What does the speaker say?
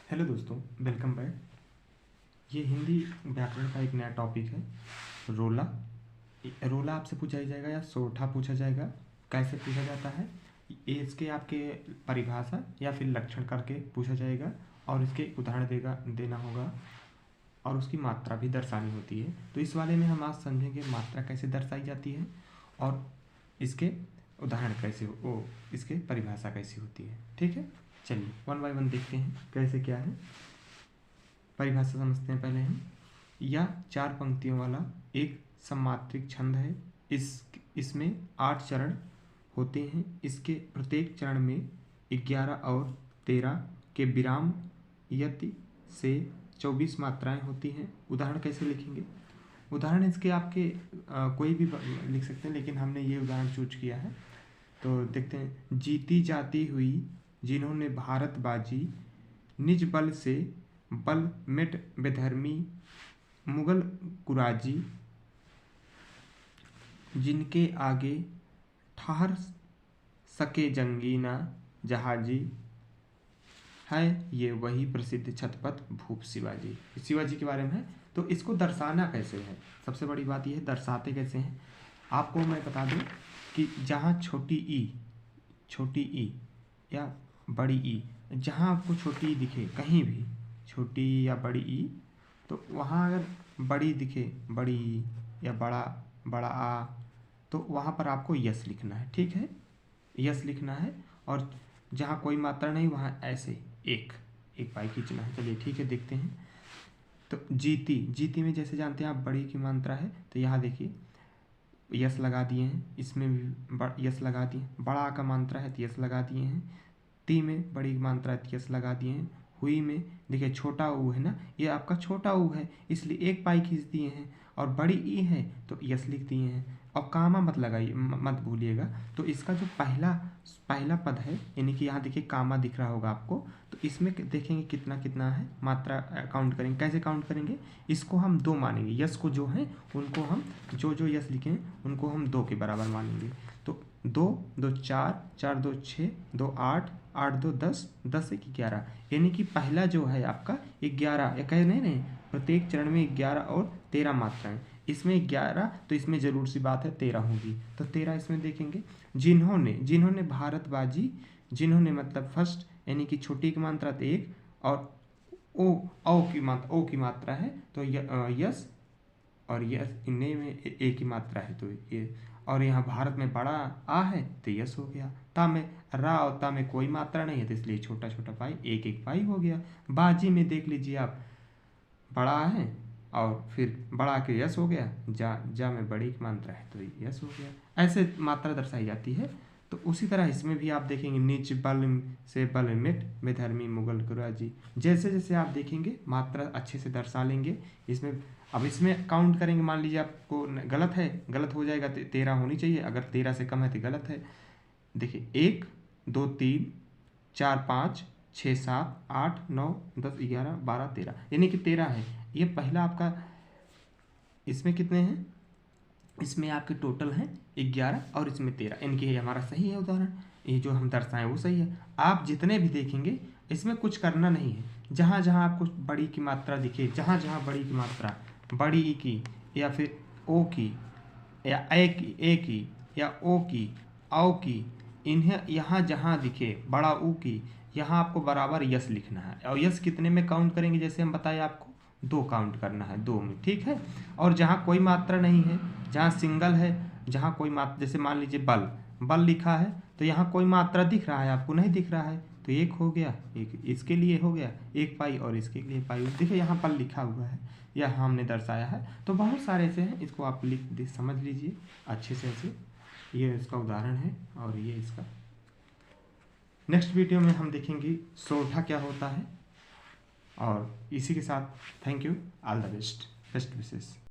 Hello दोस्तों, welcome back. ये हिंदी व्याकरण का एक नया टॉपिक है, रोला। रोला आपसे पूछा ही जाएगा या सोठा पूछा जाएगा। कैसे पूछा जाता है ये इसके आपके परिभाषा या फिर लक्षण करके पूछा जाएगा और इसके उदाहरण देना होगा और उसकी मात्रा भी दर्शानी होती है। तो इस वाले में हम आज समझेंगे मात्रा कैसे दर्शाई जाती है और इसके उदाहरण कैसे वो इसके परिभाषा कैसी होती है। ठीक है, चलिए वन बाय वन देखते हैं कैसे क्या है। परिभाषा समझते हैं पहले हम। यह 4 पंक्तियों वाला एक सम्मात्रिक छंद है। इसमें 8 चरण होते हैं। इसके प्रत्येक चरण में 11 और 13 के विराम यति से 24 मात्राएं होती हैं। उदाहरण कैसे लिखेंगे? उदाहरण इसके आपके कोई भी लिख सकते हैं, लेकिन हमने ये उदाहरण चूज किया है। तो देखते हैं। जीती जाती हुई जिन्होंने भारत बाजी, निज बल से बल मिट बेधर्मी मुगल कुराजी, जिनके आगे ठहर सके जंगी ना जहाजी, है ये वही प्रसिद्ध छत्रपत भूप शिवाजी। शिवाजी के बारे में है। तो इसको दर्शाना कैसे है, सबसे बड़ी बात यह है दर्शाते कैसे हैं। आपको मैं बता दूं कि जहाँ छोटी ई या बड़ी ई, जहाँ आपको छोटी ई दिखे कहीं भी, छोटी या बड़ी ई, तो वहाँ अगर बड़ी दिखे, बड़ी ई या बड़ा आ, तो वहाँ पर आपको यस लिखना है। ठीक है, यस लिखना है। और जहाँ कोई मात्रा नहीं वहाँ ऐसे एक पाई खींचना है। चलिए ठीक है, देखते हैं। तो जीती में जैसे जानते हैं आप बड़ी की मात्रा है, तो यहाँ देखिए यस लगा दिए हैं। इसमें भी यस लगा दिए। बड़ा का मात्रा है तो यस लगा दिए हैं। ती में बड़ी मात्रा है तो यस लगा दिए हैं। हुई में देखिए छोटा ऊ है ना, ये आपका छोटा ऊ है, इसलिए एक पाई खींच दिए हैं। और बड़ी ई है तो यस लिख दिए हैं। और कामा मत लगाइए, मत भूलिएगा। तो इसका जो पहला पद है, यानी कि यहाँ देखिए कामा दिख रहा होगा आपको, तो इसमें देखेंगे कितना कितना है मात्रा। काउंट करेंगे। कैसे काउंट करेंगे? इसको हम 2 मानेंगे। यस को जो है उनको हम जो यस लिखे हैं उनको हम 2 के बराबर मानेंगे। तो 2 2 4 4 2 6 2 8 8 2 10 10 1 11, यानी कि पहला जो है आपका 11 या कहे नहीं, प्रत्येक चरण में 11 और 13 मात्राएं। इसमें 11 तो इसमें जरूर सी बात है 13 होगी, तो 13 इसमें देखेंगे। जिन्होंने भारत बाजी, जिन्होंने मतलब फर्स्ट, यानी कि छोटी की मात्रा तो 1 और ओ की मात्रा है तो यस, और यस इन्हें में एक ही मात्रा है तो ये, और यहाँ भारत में बड़ा आ है तो यस हो गया। ता में रा और ता में कोई मात्रा नहीं है तो इसलिए छोटा छोटा पाई एक पाई हो गया। बाजी में देख लीजिए आप, बड़ा है और फिर बड़ा के यस हो गया। जा में बड़ी की मात्रा है तो यस हो गया। ऐसे मात्रा दर्शाई जाती है। तो उसी तरह इसमें भी आप देखेंगे निज बल से बल मिट बेधर्मी मुगल कुराजी। जैसे जैसे आप देखेंगे मात्रा अच्छे से दर्शा लेंगे। अब इसमें काउंट करेंगे, मान लीजिए आपको गलत है, गलत हो जाएगा तो 13 होनी चाहिए, अगर 13 से कम है तो गलत है। देखिए 1 2 3 4 5 6 7 8 9 10 11 12 13, यानी कि 13 है। ये पहला आपका, इसमें कितने हैं? इसमें आपके टोटल हैं 11 और इसमें 13, यानी कि ये हमारा सही है उदाहरण। ये जो हम दर्शाएं वो सही है। आप जितने भी देखेंगे इसमें कुछ करना नहीं है। जहाँ जहाँ आपको बड़ी की मात्रा दिखे, जहाँ जहाँ बड़ी की मात्रा, बड़ी ई की या फिर ओ की या ए की या ओ की, औ की, इन्हें यहाँ जहाँ दिखे बड़ा ऊ की, यहाँ आपको बराबर यस लिखना है। और यस कितने में काउंट करेंगे? जैसे हम बताए आपको 2 काउंट करना है, 2 में। ठीक है। और जहाँ कोई मात्रा नहीं है, जहाँ सिंगल है, जहाँ कोई मात्रा, जैसे मान लीजिए बल लिखा है तो यहाँ कोई मात्रा दिख रहा है, आपको नहीं दिख रहा है तो 1 हो गया, एक इसके लिए हो गया 1 पाई और इसके लिए पाई। देखिए यहाँ पर लिखा हुआ है, यह हमने दर्शाया है। तो बहुत सारे ऐसे हैं, इसको आप समझ लीजिए अच्छे से। ऐसे ये इसका उदाहरण है और ये इसका। नेक्स्ट वीडियो में हम देखेंगे सोठा क्या होता है। और इसी के साथ thank you, all the best, best wishes.